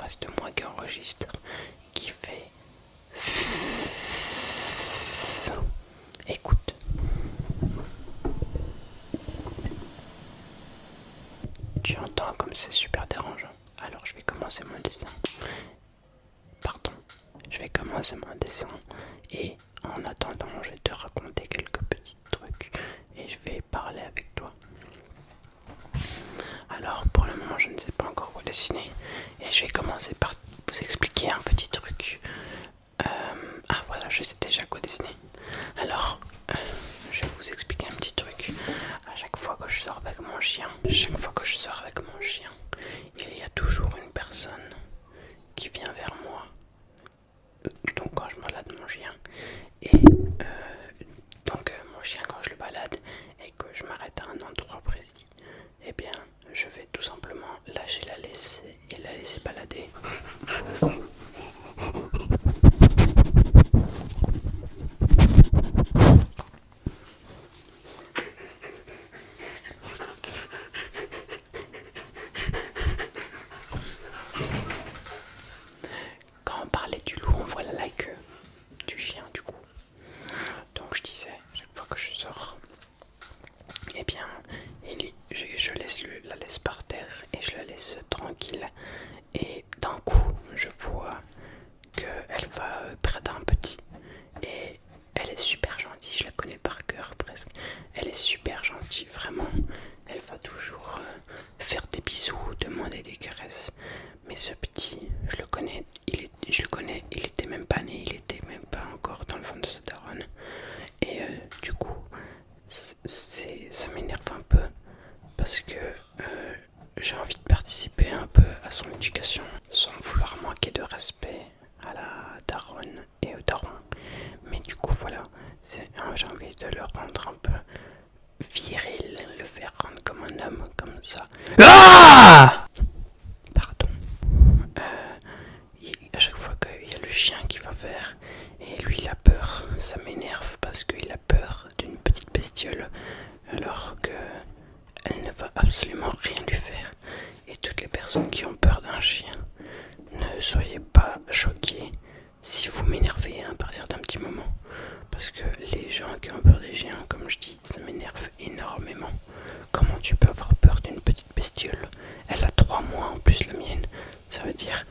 face de moi qui enregistre, qui fait... Écoute. Tu entends comme c'est super dérangeant. Alors je vais commencer mon dessin. Pardon. Je vais commencer mon dessin. Et en attendant, je vais te raconter quelques petits trucs. Et je vais parler avec toi. Alors pour le moment, je ne sais pas encore quoi dessiner. Et je vais commencer par vous expliquer un petit truc. Ah voilà, je sais déjà quoi dessiner. Alors, je vais vous expliquer un petit truc. À chaque fois que je sors avec mon chien, il y a toujours une personne qui vient vers moi. Donc quand je balade mon chien, et mon chien quand je le balade et que je m'arrête à un endroit précis, eh bien je vais tout simplement lâcher la laisse et la laisser balader. Quand on parlait du loup, on voit la queue du chien du coup. Donc je disais, chaque fois que je sors, eh bien je la laisse par terre et je la laisse tranquille. Et d'un coup, je vois qu'elle va près d'un petit. Et elle est super gentille, je la connais par cœur presque. Elle est super gentille, vraiment. Elle va toujours faire des bisous, demander des caresses. Mais ce petit, je le connais, il était même pas né, il était même pas encore dans le ventre de sa daronne. Et du coup, ça m'énerve un peu parce que j'ai envie de participer un peu à son éducation sans vouloir manquer de respect à la daronne et au daron. Mais du coup, voilà, j'ai envie de le rendre un peu viril, le faire rendre comme un homme, comme ça. Ah! Pardon. À chaque fois qu'il y a le chien qui va vers et lui il a peur, ça m'énerve parce qu'il a peur d'une petite bestiole alors que elle ne va absolument rien lui faire. Et toutes les personnes qui ont peur d'un chien, ne soyez pas choqués si vous m'énervez à partir d'un petit moment. Parce que les gens qui ont peur des chiens, comme je dis, ça m'énerve énormément. Comment tu peux avoir peur d'une petite bestiole? Elle a 3 mois en plus la mienne. Ça veut dire,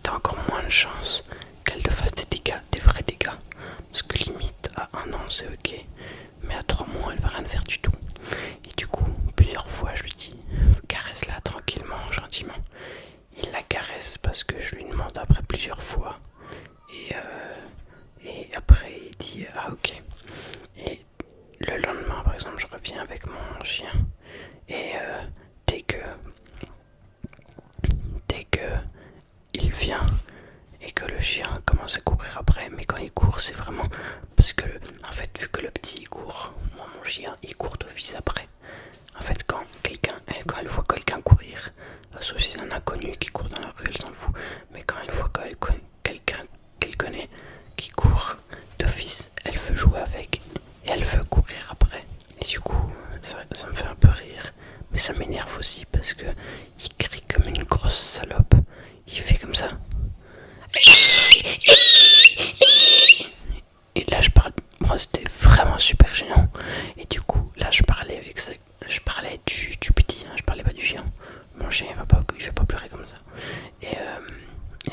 t'as encore moins de chance qu'elle te fasse des dégâts, des vrais dégâts. Parce que limite, à 1 an c'est ok. Mais à 3 mois, elle va rien faire du tout. Et du coup, plusieurs fois, je lui dis, caresse-la tranquillement, gentiment. Il la caresse parce que je lui demande après plusieurs fois. Et après, il dit, ah ok. Et le lendemain, par exemple, je reviens avec mon chien. Et dès que il vient et que le chien commence à courir après, mais quand il court, c'est vraiment parce que, en fait, vu que le petit il court, moi, mon chien, il court d'office après. En fait, quand elle voit quelqu'un courir, sauf si c'est un inconnu qui court dans la rue, elle s'en fout. Mais quand elle voit quelqu'un qu'elle connaît qui court d'office, elle veut jouer avec et elle veut courir après. Et du coup, ça me fait un peu rire. Mais ça m'énerve aussi parce que il crie comme une grosse salope. Il fait comme ça. Et là, moi, c'était vraiment super gênant. Et du coup, là, je parlais du petit, hein, je parlais pas du chien. Mon chien, il fait pas pleurer comme ça. Et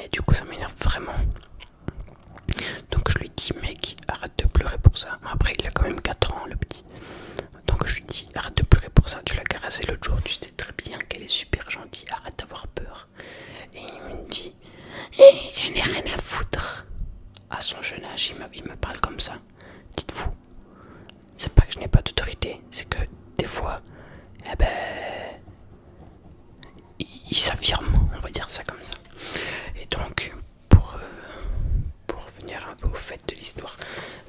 du coup, ça m'énerve vraiment. Donc, je lui dis, mec, arrête de pleurer pour ça. Après, il a quand même 4 ans, le petit. Donc, je lui dis, arrête de pleurer pour ça. Tu l'as caressé l'autre jour, tu sais très bien qu'elle est super gentille. Arrête d'avoir peur. Et il me dit, je n'ai rien à foutre. À son jeune âge, il me parle comme ça. Dites-vous, c'est pas que je n'ai pas d'autorité, c'est que des fois, eh ben, il s'affirme, on va dire ça comme ça. Et donc, pour revenir un peu au fait de l'histoire,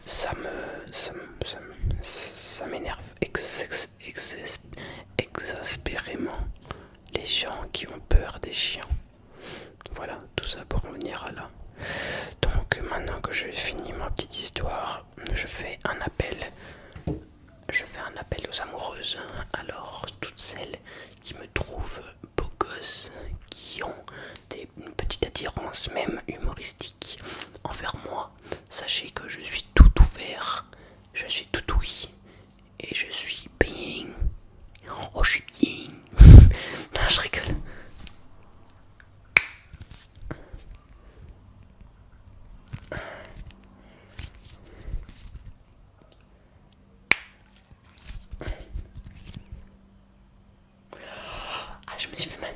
ça m'énerve exaspérément les gens qui ont peur des chiens. Voilà, tout ça pour revenir à là. Donc maintenant que j'ai fini ma petite histoire, je fais un appel aux amoureuses. Alors toutes celles qui me trouvent beau gosse, qui ont attirance, même humoristique, envers moi, sachez que je suis tout ouvert, je suis tout oui, et je suis bien. Oh, je suis bien. Non, je rigole. Ah, je me suis fait mal.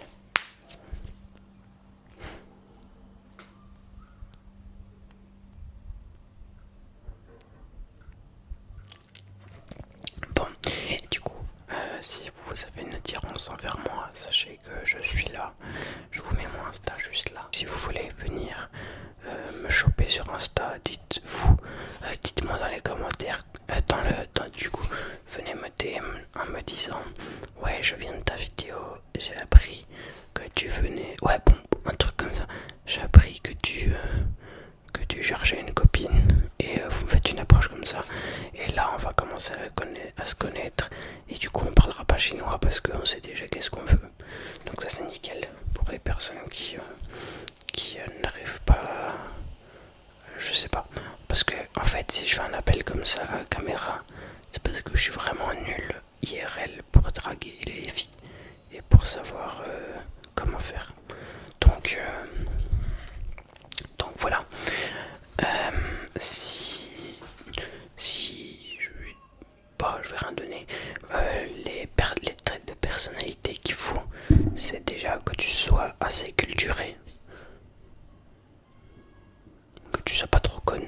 Bon, et du coup, si vous avez une attirance envers moi, sachez que je suis là. Je vous mets mon Insta juste là. Si vous voulez venir me choper sur Insta, dites-moi dans les commentaires. Du coup, venez me DM en me disant ouais, je viens de ta vidéo, j'ai appris que tu venais. Ouais, bon, un truc comme ça. J'ai appris que tu cherchais une copine et vous me faites une approche comme ça. Et là, on va commencer à se connaître. Et du coup, on parlera pas chinois parce qu'on sait déjà qu'est-ce qu'on veut. Donc, ça, c'est nickel pour les personnes qui n'arrivent pas. Je sais pas. Parce que, en fait, si je fais un appel comme ça à caméra, c'est parce que je suis vraiment nul IRL pour draguer les filles et pour savoir comment faire. Donc voilà. Si je vais rien donner. Les traits de personnalité qu'il faut, c'est déjà que tu sois assez culturé, que tu sois pas trop conne.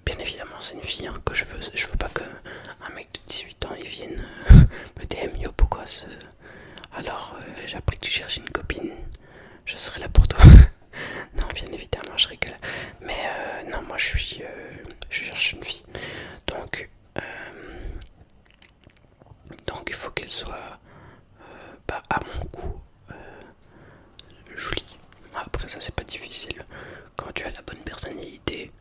Bien évidemment, c'est une fille hein, que je veux. Je veux pas que un mec de 18 ans il vienne me DM yo pourquoi alors j'ai appris que tu cherches une copine, je serai là pour toi. Non, bien évidemment, je rigole. Mais non, moi je cherche une fille. Donc il faut qu'elle soit à mon goût jolie. Après ça c'est pas difficile. Quand tu as la bonne personnalité,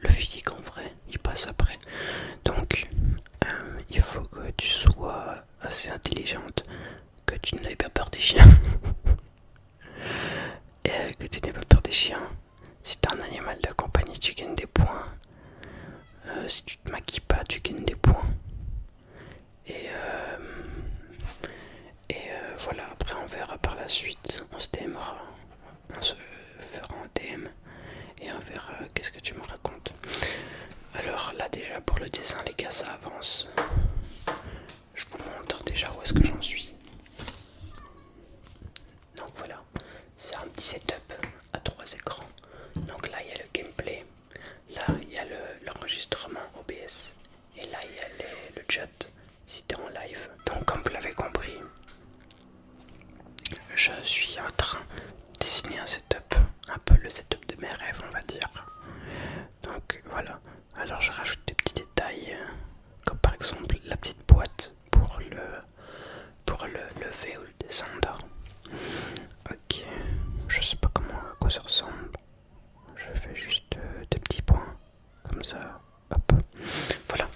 le physique en vrai, il passe après. Donc il faut que tu sois assez intelligente, que tu n'aies pas peur des chiens. Et que tu n'aies pas peur des chiens. Si t'es un animal de compagnie, tu gagnes des points. Si tu te maquilles pas, tu gagnes des points. Et voilà, après on verra par la suite. On se DMera. On se fera un DM. Et on verra qu'est-ce que tu me racontes. Alors là déjà pour le dessin les gars ça avance. Je vous montre déjà où est-ce que j'en suis. Donc voilà, c'est un petit setup à 3 écrans. Donc là il y a le gameplay, là il y a l'enregistrement OBS et là il y a le chat si t'es en live. Donc comme vous l'avez compris, je suis en train de dessiner un setup, un peu le setup de mes rêves on va dire. Donc voilà, alors je rajoute des petits détails comme par exemple la petite boîte pour le lever ou le descendre. Ok, je sais pas à quoi ça ressemble. Je fais juste des petits points comme ça. Hop. Voilà.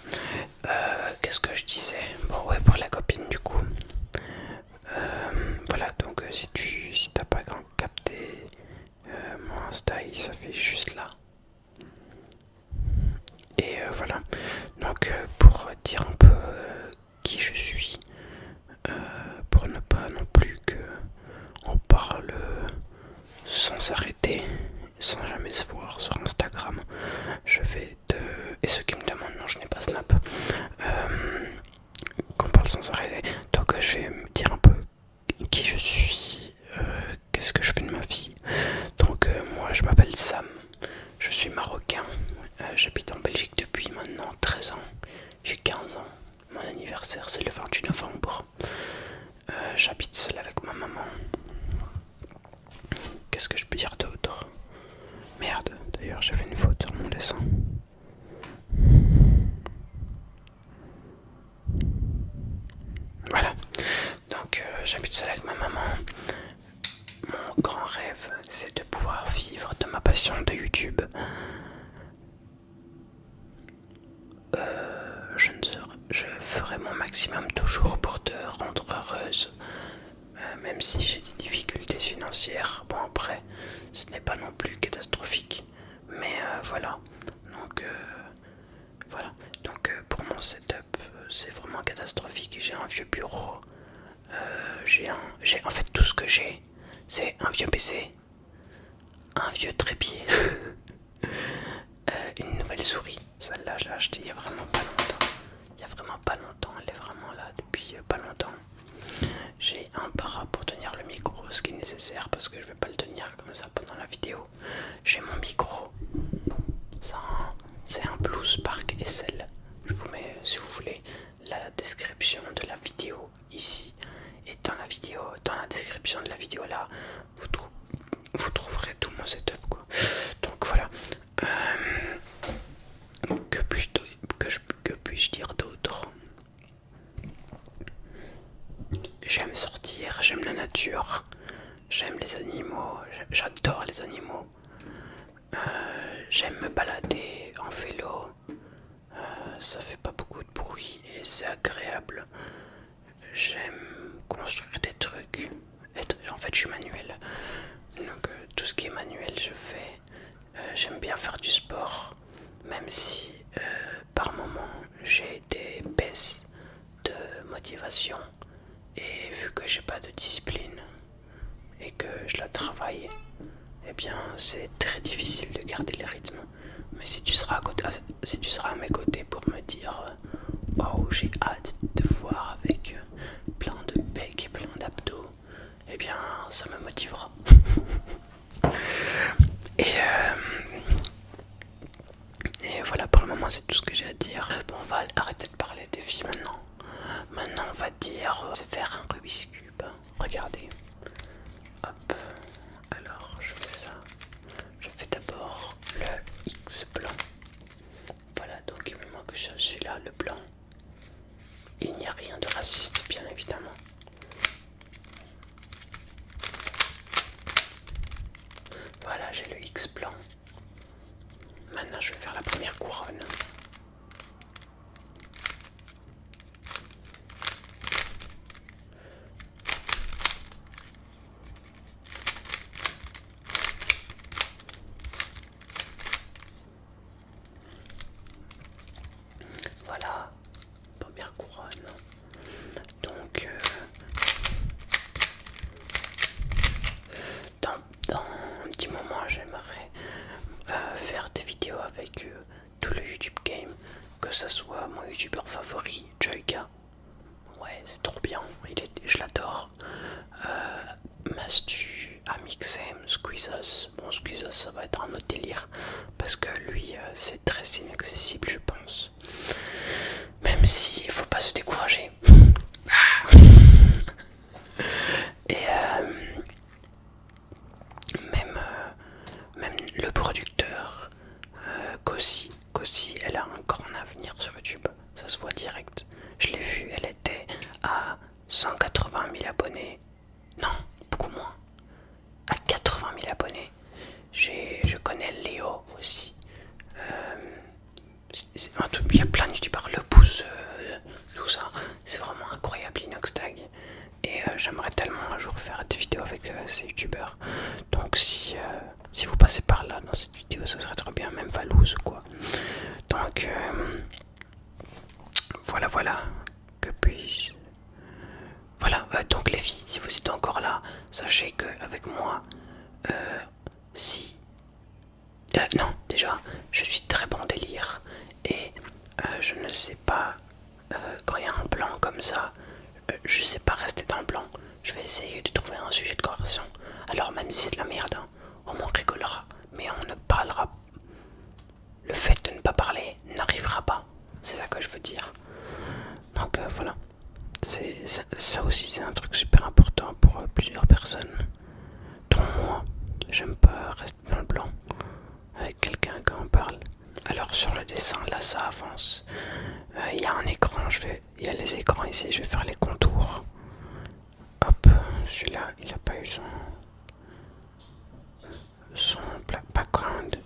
Qu'est-ce que je disais? Bon ouais pour la copine du coup. Voilà donc si t'as pas capté mon Insta ça fait juste là. Et voilà. Donc pour dire un peu qui je suis, pour ne pas non plus que on parle sans s'arrêter, sans jamais se voir sur Instagram. Je vais te... Et ceux qui me demandent, non je n'ai pas Snap, qu'on parle sans arrêter. Donc je vais me dire un peu qui je suis, qu'est-ce que je fais de ma vie. Donc moi je m'appelle Sam, je suis marocain, j'habite en Belgique depuis maintenant 13 ans, j'ai 15 ans, mon anniversaire c'est le 28 novembre, j'habite seul avec ma maman. Qu'est-ce que je peux dire d'autre? Merde, d'ailleurs j'ai fait une faute sur mon dessin. Voilà, donc j'habite seul avec ma maman. Mon grand rêve, c'est de pouvoir vivre de ma passion de YouTube. Je ferai mon maximum toujours pour te rendre heureuse, même si j'ai des difficultés financières. Bon après, c'est un vieux PC, un vieux trépied, une nouvelle souris. Celle-là, je l'ai achetée il y a vraiment pas longtemps. Il y a vraiment pas longtemps, elle est vraiment là depuis pas longtemps. J'ai un bras pour tenir le micro, ce qui est nécessaire parce que je vais pas le tenir comme ça pendant la vidéo. J'ai mon micro, c'est un Blue Spark SL. Je vous mets, si vous voulez, la description de la vidéo ici. Et dans la description de la vidéo là, vous trouverez tout mon setup quoi. Donc voilà. Que puis-je dire d'autre? J'aime sortir, j'aime la nature, j'aime les animaux, j'adore les animaux. J'aime me balader en vélo, ça fait pas beaucoup de bruit et c'est agréable. J'aime construire des trucs. En fait, je suis manuel. Donc, tout ce qui est manuel, je fais. J'aime bien faire du sport, même si par moment j'ai des baisses de motivation. Et vu que j'ai pas de discipline et que je la travaille, eh bien, c'est très difficile de garder les rythmes. Mais si tu seras à mes côtés pour me dire oh, j'ai hâte de voir avec plein de pecs et plein d'abdos, eh bien ça me motivera. Et voilà, pour le moment c'est tout ce que j'ai à dire. Bon, on va arrêter de parler des filles maintenant. Maintenant on va dire faire un Rubik's Cube. Regardez. Hop. Alors je fais ça. Je fais d'abord le X blanc. Voilà, donc il me manque celui-là, le blanc. Il n'y a rien de raciste, bien évidemment. Voilà, j'ai le X blanc. Maintenant, je vais faire la première couronne. Voilà, première couronne. Donc, dans un petit moment, j'aimerais faire des vidéos avec tout le YouTube Game, que ça soit mon youtubeur favori, Joyka. Ouais, c'est trop bien, je l'adore. Mastu, Amixem, Squeezos. Bon, Squeezos, ça va être un autre délire, parce que lui, c'est très inaccessible, je pense. Même si il faut pas se décourager. Et même le producteur, Kossi, elle a un grand avenir sur YouTube, ça se voit direct. Je l'ai vue, elle était à 180 000 abonnés. Non, beaucoup moins. À 80 000 abonnés. Je connais Léo aussi. Il y a plein de youtubeurs, le pouce, tout ça. C'est vraiment incroyable, Inoxtag. Et j'aimerais tellement un jour faire des vidéos avec ces youtubeurs. Donc si vous passez par là dans cette vidéo, ça serait trop bien. Même Valouz ou quoi. Donc voilà. Que puis-je... Voilà, donc les filles, si vous êtes encore là, sachez qu'avec moi, non, déjà, je suis très bon délire. Et je ne sais pas, quand il y a un blanc comme ça, je sais pas rester dans le blanc. Je vais essayer de trouver un sujet de conversation. Alors même si c'est de la merde, hein, on m'en rigolera. Mais on ne parlera. Le fait de ne pas parler n'arrivera pas. C'est ça que je veux dire. Donc voilà. Ça aussi c'est un truc super important pour plusieurs personnes. Dont moi, j'aime pas rester dans le blanc avec quelqu'un quand on parle. Alors sur le dessin, là ça avance. Il y a un écran, il y a les écrans ici, je vais faire les contours. Hop, celui-là, il a pas eu son background.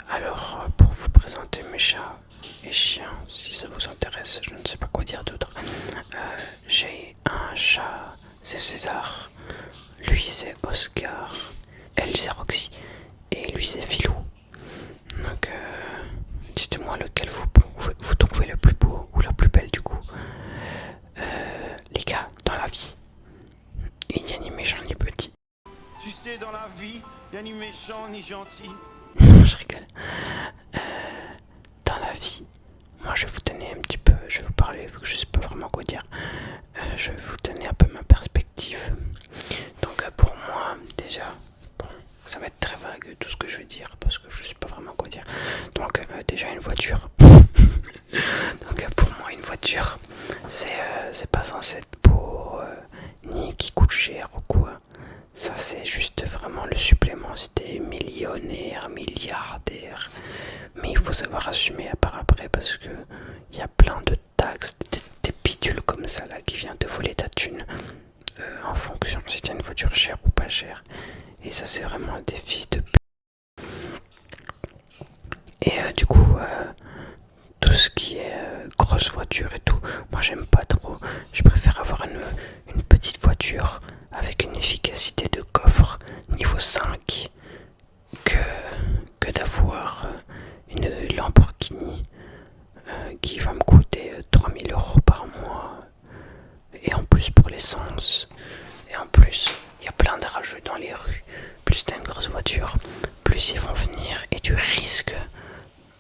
Alors, pour vous présenter mes chats et chiens, si ça vous intéresse, je ne sais pas quoi dire d'autre. J'ai un chat, c'est César. Lui, c'est Oscar. Elle, c'est Roxy. Et lui, c'est Philou. Donc, dites-moi lequel vous trouvez le plus beau ou la plus belle du coup. Les gars, dans la vie, dans la vie, y'a ni méchant ni gentil. Je rigole. Dans la vie, moi je vais vous donner un petit peu, je vais vous parler, vu que je sais pas vraiment quoi dire. Je vais vous donner un peu ma perspective. Donc pour moi, déjà, bon, ça va être très vague tout ce que je vais dire parce que je sais pas vraiment quoi dire. Donc déjà une voiture. Donc pour moi une voiture, c'est pas censé être beau ni qui coûte cher ou quoi. Ça c'est juste vraiment le supplément si t'es millionnaire, milliardaire. Mais il faut savoir assumer à part après parce que il y a plein de taxes, des bidules comme ça là qui viennent te voler ta thune en fonction si t'as une voiture chère ou pas chère. Et ça c'est vraiment des fils de p. Et du coup, tout ce qui est grosse voiture et tout, moi j'aime pas trop. Je préfère avoir une petite voiture avec une efficacité de coffre niveau 5 que, que d'avoir une Lamborghini qui va me coûter 3000 € par mois. Et en plus pour l'essence. Et en plus, il y a plein de rageux dans les rues. Plus t'as une grosse voiture, plus ils vont venir et tu risques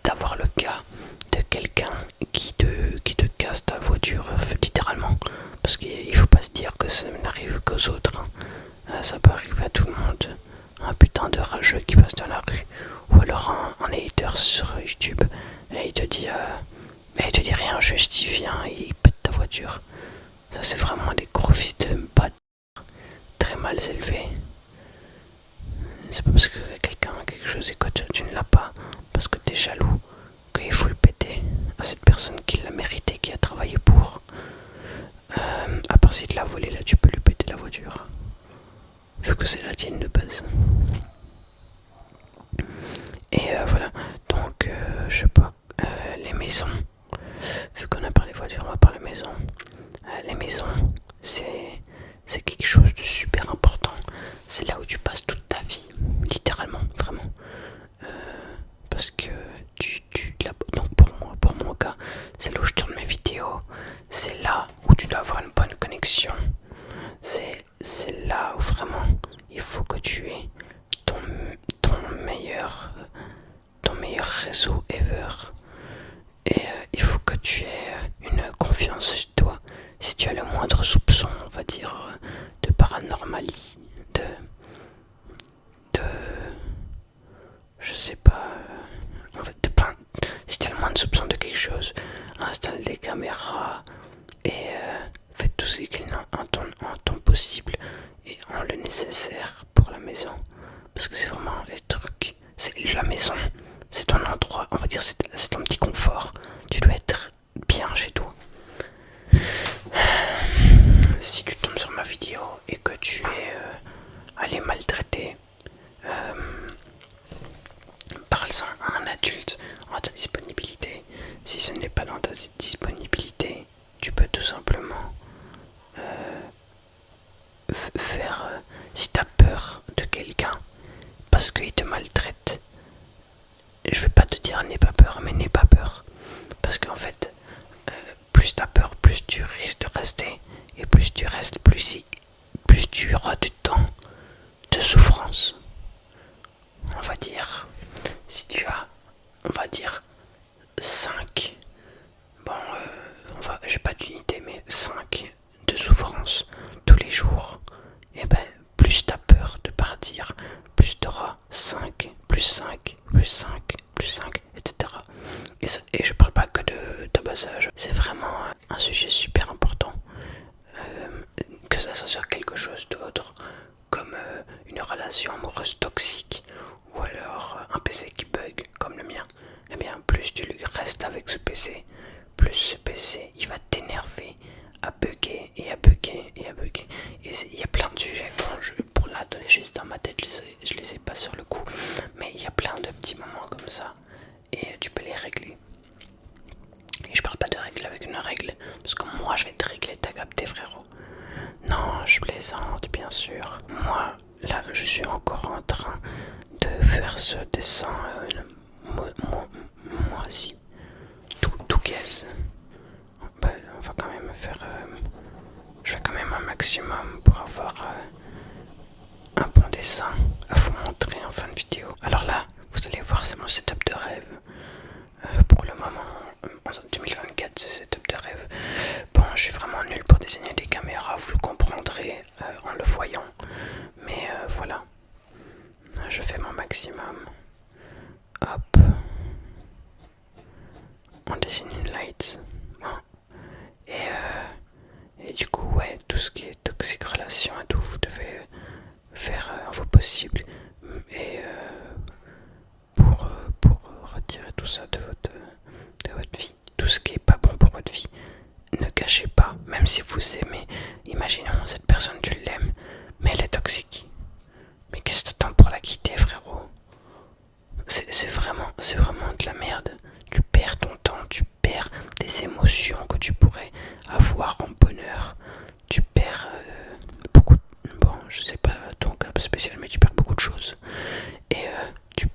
d'avoir le cas de quelqu'un qui te casse ta voiture littéralement. Parce qu'il faut pas se dire que ça n'arrive qu'aux autres. Hein. Ça peut arriver à tout le monde. Un putain de rageux qui passe dans la rue. Ou alors un hater sur YouTube. Et il te dit rien, juste il vient et il pète ta voiture. Ça c'est vraiment des gros fils de bâtard très mal élevés. C'est pas parce que quelqu'un a quelque chose et que tu ne l'as pas, parce que t'es jaloux, qu'il faut le péter à cette personne qui l'a mérité, qui a travaillé pour. À part si tu l'as volé, là tu peux lui péter la voiture. Vu que c'est la tienne de base. Et voilà, donc je sais pas, les maisons. Vu qu'on a parlé voiture, on va parler maison. Les maisons, c'est quelque chose de super important. C'est là où tu passes toute ta vie, littéralement, vraiment. Parce que donc pour mon cas, c'est là où je tourne mes vidéos. C'est là où tu dois avoir une bonne connexion. C'est là où vraiment il faut que tu aies ton meilleur réseau ever. Et il faut que tu aies une confiance chez toi. Si tu as le moindre soupçon, on va dire, de paranormalie, de je sais pas, en fait, de plein. Si tu as le moindre soupçon de quelque chose, installe des caméras et fais tout ce qu'il y a en temps possible et en le nécessaire pour la maison. Parce que c'est vraiment les trucs. C'est la maison, c'est ton endroit, on va dire, c'est ton petit confort. Tu dois être bien chez toi. Si tu tombes sur ma vidéo et que tu es allé maltraiter, parle-en à un adulte en ta disponibilité. Si ce n'est pas dans ta disponibilité, tu peux tout simplement faire. Si tu as peur de quelqu'un parce qu'il te maltraite, je vais pas te dire n'aie pas peur, mais n'aie pas peur. Parce qu'en fait, plus tu as peur, plus tu risques de rester. Et plus tu restes, plus tu auras du temps de souffrance. On va dire, si tu as, on va dire, 5, bon, j'ai pas d'unité, mais 5 de souffrance tous les jours, et ben, plus t'as peur de partir, plus t'auras 5, plus 5, plus 5, plus 5, etc. Et je parle pas que de tabassage, c'est vraiment un sujet super important. Que ça soit sur quelque chose d'autre, comme une relation amoureuse toxique, ou alors un PC qui bug, comme le mien, et bien plus tu restes avec ce PC, plus ce PC il va t'énerver à bugger et à bugger et à bugger. Et il y a plein de sujets, bon, pour là, juste dans ma tête, je les ai pas sur le coup, mais il y a plein de petits moments comme ça, et tu peux les régler. Et je parle pas de règle avec une règle, parce que moi je vais te régler, t'as capté frérot. Non, je plaisante bien sûr. Moi, là, je suis encore en train de faire ce dessin moisi. Tout gaze. Ben, on va quand même faire... je fais quand même un maximum pour avoir un bon mon dessin à vous montrer en fin de vidéo. Alors là, vous allez voir, c'est mon setup de rêve. Pour le moment, en 2024, c'est setup de rêve. Bon, je suis vraiment nul pour dessiner des caméras, vous le comprendrez en le voyant. Mais voilà, je fais mon maximum. Hop. On dessine une light. Bon. Et du coup, ouais, tout ce qui est toxique relation et tout, vous devez faire vos possible. Et pour retirer tout ça de votre vie. Tout ce qui est pas bon pour votre vie. Ne cachez pas, même si vous aimez. Imaginons cette personne, tu l'aimes, mais elle est toxique. Mais qu'est-ce que t'attends pour la quitter, frérot? C'est vraiment de la merde. Tu perds ton temps, tu perds des émotions que tu pourrais avoir en bonheur. Tu perds beaucoup. Bon, je sais pas ton cas spécial, mais tu perds beaucoup de choses. Et je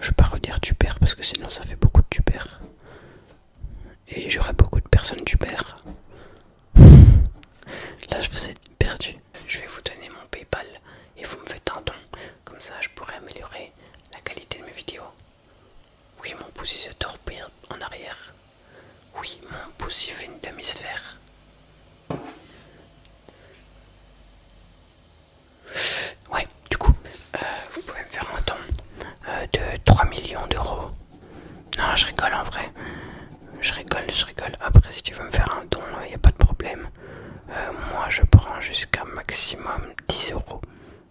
vais pas redire tu perds parce que sinon ça fait beaucoup de tu perds. Et j'aurais beaucoup de personnes tu perds. Là, je vous ai perdu. Je vais vous donner mon PayPal et vous me faites un don. Comme ça, je pourrais améliorer la qualité de mes vidéos. Oui, mon pouce il se torpille en arrière. Oui, mon pouce il fait une demi-sphère. Ouais, du coup, vous pouvez me faire un don de 3 millions d'euros. Non, je rigole en vrai. Je rigole. Après, si tu veux me faire un don, il n'y a pas de problème. Moi, je prends jusqu'à maximum 10 euros.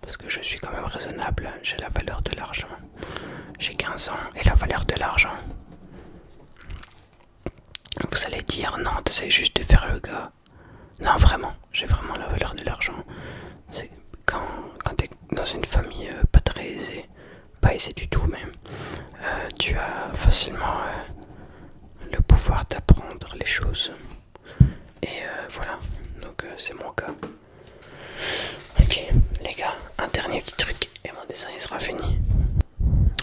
Parce que je suis quand même raisonnable. J'ai la valeur de l'argent. J'ai 15 ans et la valeur de l'argent. Vous allez dire, non, t'essayes juste de faire le gars. Non, vraiment, j'ai vraiment la valeur de l'argent. C'est quand t'es dans une famille pas très aisée, pas aisée du tout même, tu as facilement le pouvoir d'apprendre les choses. Et voilà, donc c'est mon cas. Ok, les gars, un dernier petit truc et mon dessin il sera fini.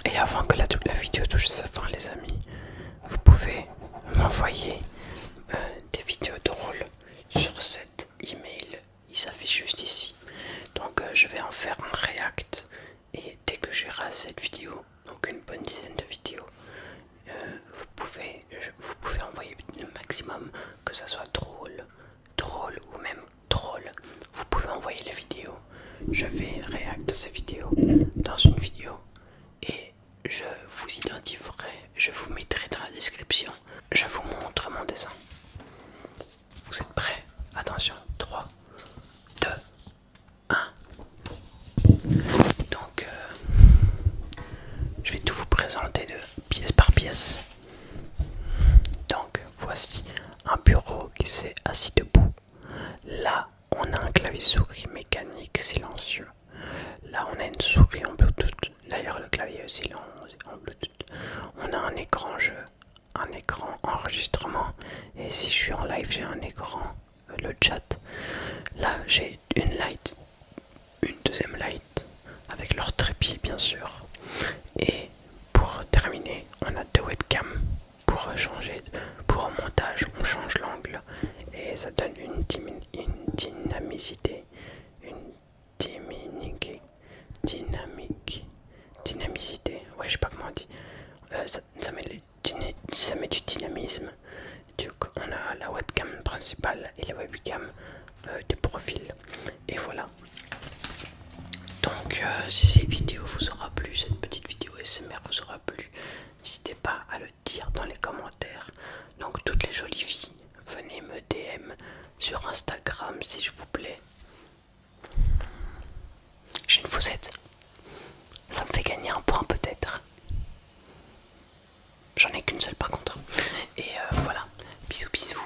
Et avant que la vidéo touche sa fin, les amis, vous pouvez m'envoyer des vidéos drôles sur cet email. Il s'affiche juste ici. Donc je vais en faire un react. Et dès que j'aurai cette vidéo, donc une bonne dizaine de vidéos, vous pouvez envoyer le maximum, que ça soit drôle ou même troll. Vous pouvez envoyer les vidéos. Je vais react à ces vidéos dans une vidéo. Et je vous identifierai, je vous mettrai dans la description. Je vous montre mon dessin. Vous êtes prêts? Attention, 3, 2, 1. Donc, je vais tout vous présenter de pièce par pièce. Donc, voici un bureau qui s'est assis debout. Là, on a un clavier souris mécanique silencieux. Là, on a une souris en Bluetooth. D'ailleurs, le clavier aussi en Bluetooth. On a un écran jeu, un écran enregistrement. Et si je suis en live, j'ai un écran, le chat. Là, j'ai une light, une deuxième light, avec leur trépied, bien sûr. Et pour terminer, on a 2 webcams. Pour changer, pour un montage, on change l'angle. Et ça donne une dynamicité. Dynamicité, ouais, je sais pas comment on dit. Ça met du dynamisme. Donc on a la webcam principale et la webcam de profil. Et voilà. Donc si cette vidéo vous aura plu, cette petite vidéo SMR vous aura plu, n'hésitez pas à le dire dans les commentaires. Donc toutes les jolies filles, venez me DM sur Instagram s'il vous plaît. J'ai une faussette. Ça me fait gagner un point peut-être. J'en ai qu'une seule par contre. Et voilà. Bisous bisous.